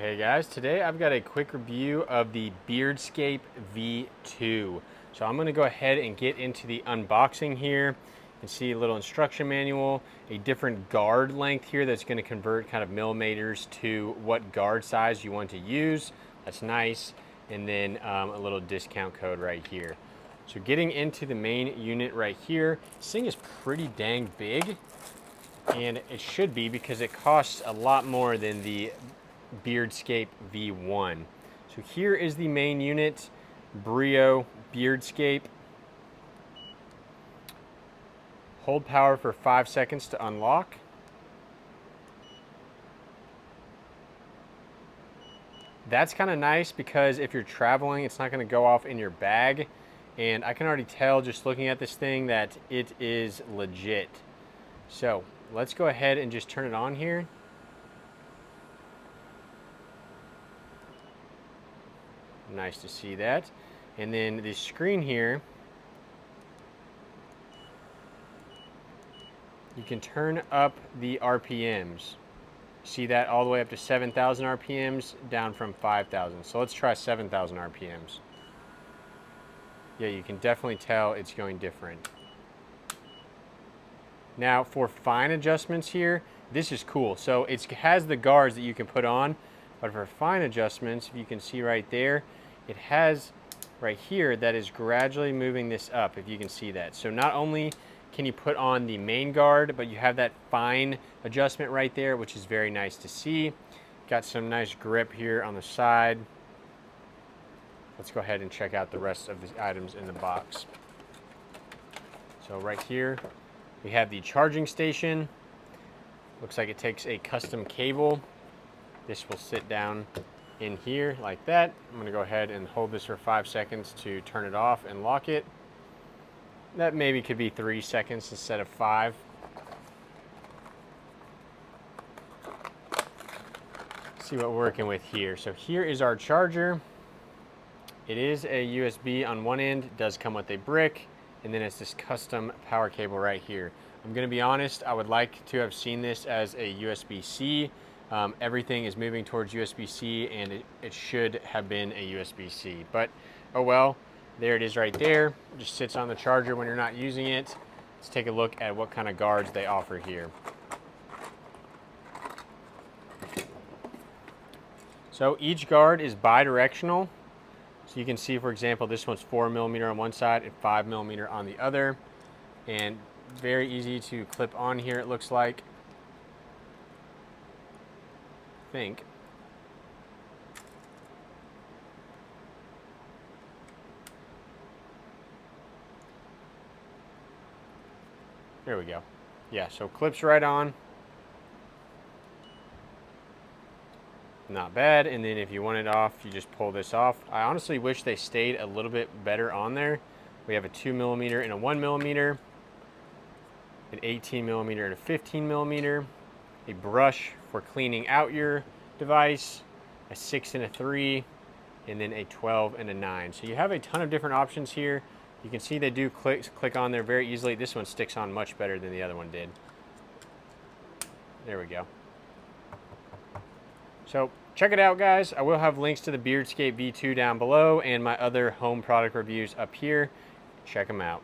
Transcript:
Hey guys, today I've got a quick review of the Beardscape V2. So I'm going to go ahead and get into the unboxing here. You can see a little instruction manual, a different guard length here that's going to convert kind of millimeters to what guard size you want to use. That's nice. And then a little discount code right here. So getting into the main unit right here, this thing is pretty dang big. And it should be because it costs a lot more than the Beardscape V1. So here is the main unit, Brio Beardscape. Hold power for 5 seconds to unlock. That's kind of nice because if you're traveling, it's not going to go off in your bag. And I can already tell just looking at this thing that it is legit. So let's go ahead and just turn it on here. Nice to see that. And then the screen here, you can turn up the RPMs. See that all the way up to 7,000 RPMs, down from 5,000. So let's try 7,000 RPMs. Yeah, you can definitely tell it's going different. Now for fine adjustments here, this is cool. So it has the guards that you can put on, but for fine adjustments, if you can see right there, it has right here that is gradually moving this up, if you can see that. So not only can you put on the main guard, but you have that fine adjustment right there, which is very nice to see. Got some nice grip here on the side. Let's go ahead and check out the rest of the items in the box. So right here, we have the charging station. Looks like it takes a custom cable. This will sit down in here like that. I'm going to go ahead and hold this for 5 seconds to turn it off and lock it. That maybe could be 3 seconds instead of 5. See what we're working with here. So here is our charger. It is a USB on one end. It does come with a brick, and then it's this custom power cable right here. I'm going to be honest, I would like to have seen this as a USB-C. Everything is moving towards USB-C, and it should have been a USB-C. But, oh well, there it is right there. It just sits on the charger when you're not using it. Let's take a look at what kind of guards they offer here. So each guard is bi-directional. So you can see, for example, this one's 4mm on one side and 5mm on the other. And very easy to clip on here, it looks like. Think. There we go. Yeah, so clips right on. Not bad. And then if you want it off, you just pull this off. I honestly wish they stayed a little bit better on there. We have a 2mm and a 1mm, an 18mm and a 15mm, a brush for cleaning out your device, a 6 and a 3, and then a 12 and a 9. So you have a ton of different options here. You can see they do click on there very easily. This one sticks on much better than the other one did. There we go. So check it out, guys. I will have links to the Beardscape V2 down below and my other home product reviews up here. Check them out.